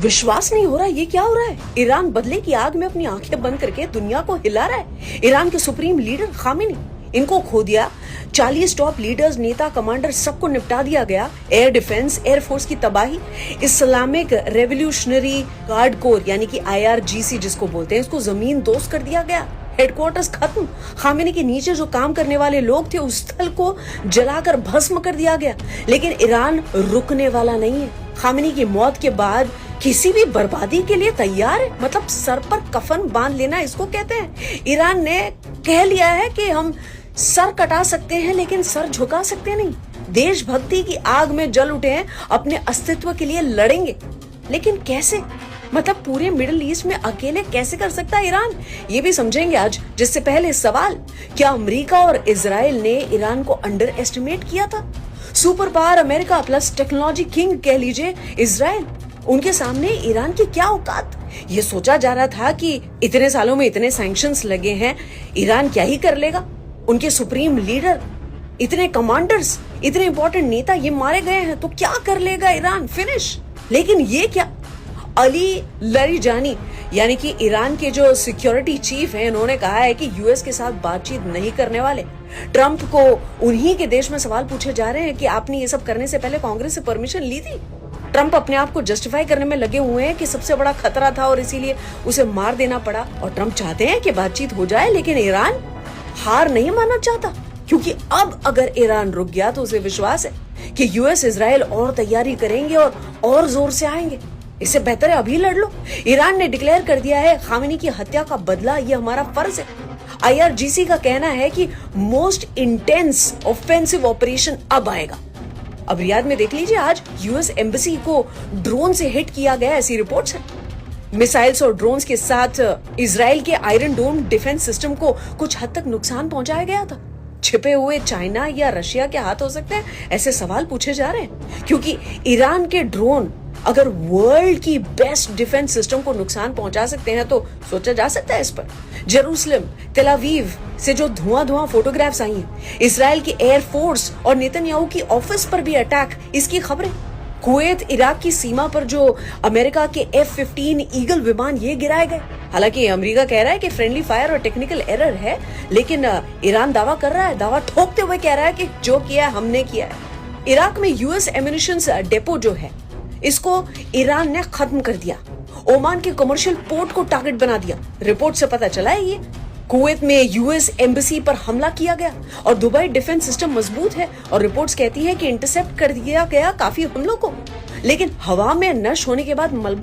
विश्वास नहीं हो रहा, ये क्या हो रहा है? ईरान बदले की आग में अपनी आंखें बंद करके दुनिया को हिला रहा है। ईरान के सुप्रीम लीडर खामेनी, इनको खो दिया। 40 टॉप लीडर्स, नेता, कमांडर, सबको निपटा दिया गया। एयर डिफेंस, एयरफोर्स की तबाही। इस्लामिक रेवोल्यूशनरी गार्ड कोर यानी कि IRGC जिसको बोलते हैं, इसको जमीन दोस्त कर दिया गया। हेडक्वार्टर्स खत्म। खामेनी के नीचे जो काम करने वाले लोग थे उस स्थल को जलाकर भस्म कर दिया गया। लेकिन ईरान रुकने वाला नहीं है। खामेनी की मौत के बाद किसी भी बर्बादी के लिए तैयार है। मतलब सर पर कफन बांध लेना इसको कहते हैं। ईरान ने कह लिया है कि हम सर कटा सकते हैं लेकिन सर झुका सकते नहीं। देशभक्ति की आग में जल उठे हैं, अपने अस्तित्व के लिए लड़ेंगे। लेकिन कैसे? मतलब पूरे मिडिल ईस्ट में अकेले कैसे कर सकता है ईरान? ये भी समझेंगे आज। जिससे पहले सवाल, क्या अमेरिका और इजराइल ने ईरान को अंडर एस्टिमेट किया था? Super power America plus technology king कह लीजिए इजराइल, उनके सामने ईरान की क्या औकात? ये सोचा जा रहा था कि इतने सालों में इतने सैंक्शंस लगे हैं, ईरान क्या ही कर लेगा। उनके सुप्रीम लीडर, इतने कमांडर्स, इतने इंपॉर्टेंट नेता ये मारे गए हैं तो क्या कर लेगा ईरान? फिनिश। लेकिन ये क्या? अली लरिजानी यानी कि ईरान के जो सिक्योरिटी चीफ हैं, उन्होंने कहा है कि यूएस के साथ बातचीत नहीं करने वाले। ट्रंप को उन्हीं के देश में सवाल पूछे जा रहे हैं कि आपने ये सब करने से पहले कांग्रेस से परमिशन ली थी। ट्रंप अपने आप को जस्टिफाई करने में लगे हुए हैं कि सबसे बड़ा खतरा था और इसीलिए उसे मार देना पड़ा। और ट्रंप चाहते हैं कि बातचीत हो जाए, लेकिन ईरान हार नहीं मानना चाहता, क्योंकि अब अगर ईरान रुक गया तो उसे विश्वास है कि यूएस इजराइल और तैयारी करेंगे और जोर से आएंगे। इससे बेहतर है अभी लड़ लो। ईरान ने डिक्लेयर कर दिया है खामेनी की हत्या का बदला ये हमारा फर्ज है। IRGC का कहना है कि मोस्ट इंटेंस ऑफेंसिव ऑपरेशन अब आएगा। अब रियाद में देख लीजिए, आज यूएस एम्बेसी को ड्रोन से हिट किया गया, ऐसी रिपोर्ट्स हैं। मिसाइल्स और ड्रोन्स के साथ इजराइल के आयरन डोम डिफेंस सिस्टम को कुछ हद तक नुकसान पहुंचाया गया था। छिपे हुए चाइना या रशिया के हाथ हो सकते हैं, ऐसे सवाल पूछे जा रहे हैं। क्योंकि ईरान के ड्रोन अगर वर्ल्ड की बेस्ट डिफेंस सिस्टम को नुकसान पहुंचा सकते हैं तो सोचा जा सकता है इस पर। जेरूसलम, तेल अवीव से जो धुआं फोटोग्राफ्स आई हैं, इजराइल की एयरफोर्स और नेतन्याहू की ऑफिस पर भी अटैक, इसकी खबरें। कुवैत इराक की सीमा पर जो अमेरिका के F-15 ईगल विमान ये गिराए गए। हालांकि अमेरिका कह रहा है कि फ्रेंडली फायर और टेक्निकल एरर है, लेकिन ईरान दावा कर रहा है, दावा ठोकते हुए कह रहा है कि जो किया है हमने किया है। इराक में यूएस एम्यूनिशंस डेपो जो है, इसको ईरान ने खत्म कर दिया। ओमान के कमर्शियल पोर्ट को टारगेट बना दिया। रिपोर्ट से पता चला है ये। कुवैत में यूएस एम्बेसी पर हमला किया गया और दुबई डिफेंस सिस्टम मजबूत है और रिपोर्ट्स कहती है कि इंटरसेप्ट कर दिया गया काफी हमलों को, लेकिन हवा में नष्ट होने के बाद मलबा